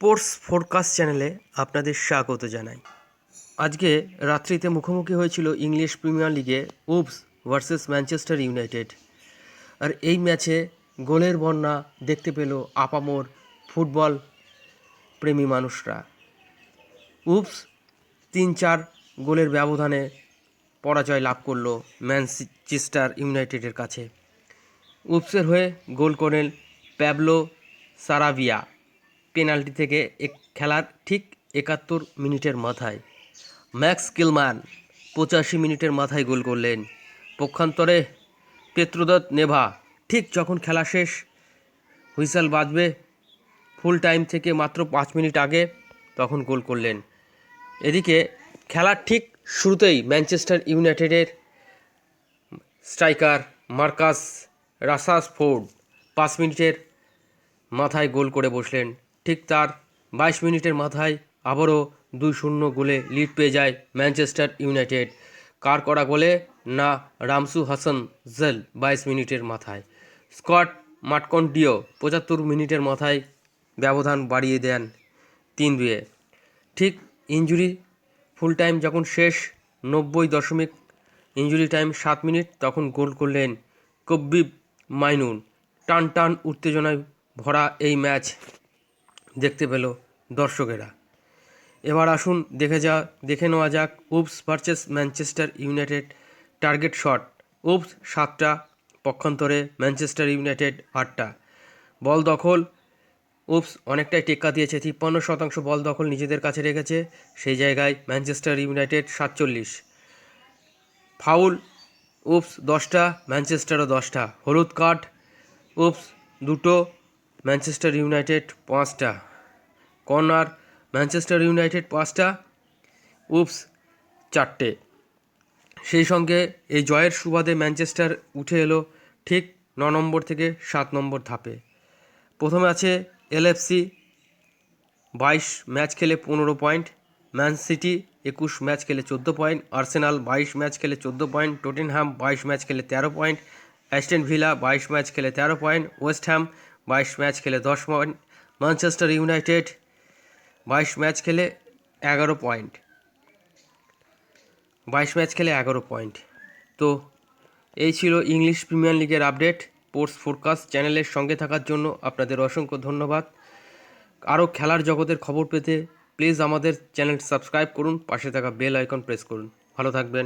Sports forecast চ্যানেলে আপনাদের স্বাগত জানাই। আজকে রাত্রিতে মুখোমুখি হয়েছিল ইংলিশ প্রিমিয়ার লিগে উভস ভার্সেস ম্যানচেস্টার ইউনাইটেড। আর এই ম্যাচে গোলের বন্যা দেখতে পেল আপামর ফুটবল প্রেমী মানুষরা। উভস 3-4 গোলের ব্যবধানে পরাজয় লাভ করলো ম্যানচেস্টার ইউনাইটেডের কাছে। উভসের হয়ে গোল করেন প্যাবলো সারাভিয়া পেনাল্টি থেকে খেলার ঠিক 71 মিনিটের মাথায়। ম্যাক্স কিলম্যান 85 মিনিটের মাথায় গোল করলেন। পক্ষান্তরে পেত্রোদত নেভা ঠিক যখন খেলা শেষ, হুইসেল বাজবে ফুল টাইম থেকে মাত্র 5 মিনিট আগে, তখন গোল করলেন। এদিকে খেলার ঠিক শুরুতেই ম্যানচেস্টার ইউনাইটেডের স্ট্রাইকার মার্কাস রাশাফোর্ড 5 মিনিটের মাথায় গোল করে বসলেন। ঠিক তার 22 মিনিটের মাথায় আবারও 2-0 গোলে লিড পেয়ে যায় ম্যানচেস্টার ইউনাইটেড। কার করা গোলে? না, রামসু হাসান জেল 22 মিনিটের মাথায়। স্কট মাটকন্ডিও 75 মিনিটের মাথায় ব্যবধান বাড়িয়ে দেন 3-2। ঠিক ইনজুরি ফুল টাইম যখন শেষ, 90 ইনজুরি টাইম 7 মিনিট, তখন গোল করলেন কব্বিব মাইনুন। টান টান উত্তেজনায় ভরা এই ম্যাচ দেখতে পেল দর্শকেরা। এবার আসুন দেখে নেওয়া যাক Wolves versus Manchester United target shot. Wolves 7টা, পক্ষান্তরে ম্যানচেস্টার ইউনাইটেড 8টা। বল দখল উভস অনেকটাই টেক্কা দিয়েছে, 53% বল দখল নিজেদের কাছে রেখেছে। সেই জায়গায় ম্যানচেস্টার ইউনাইটেড 47। ফাউল উভস 10টা, ম্যানচেস্টারও 10টা। হলুদ কার্ড উভস 2টো, ম্যানচেস্টার ইউনাইটেড 5টা। কর্নার ম্যানচেস্টার ইউনাইটেড 5টা, উভস 4টে। সেই সঙ্গে এই জয়ের সুবাদে ম্যানচেস্টার উঠে এলো ঠিক 9 নম্বর থেকে 7 নম্বর ধাপে। প্রথমে আছে এলএফসি 22 ম্যাচ খেলে 15 পয়েন্ট, ম্যান সিটি 21 ম্যাচ খেলে 14 পয়েন্ট, আর্সেনাল 22 ম্যাচ খেলে 14 পয়েন্ট, টটেনহ্যাম 22 ম্যাচ খেলে 13 পয়েন্ট, অ্যাস্টন ভিলা 22 ম্যাচ খেলে 13 পয়েন্ট, ওয়েস্ট হ্যাম 22 ম্যাচ খেলে 10 পয়েন্ট, ম্যানচেস্টার ইউনাইটেড 22 ম্যাচ খেলে 11 পয়েন্ট। 22 ম্যাচ খেলে 11 পয়েন্ট। তো এই ছিল ইংলিশ প্রিমিয়ার লিগের আপডেট। স্পোর্টস ফোরকাস্ট চ্যানেলের সঙ্গে থাকার জন্য আপনাদের অসংখ্য ধন্যবাদ। আরও খেলার জগতের খবর পেতে প্লিজ আমাদের চ্যানেল সাবস্ক্রাইব করুন, পাশে থাকা বেল আইকন প্রেস করুন। ভালো থাকবেন।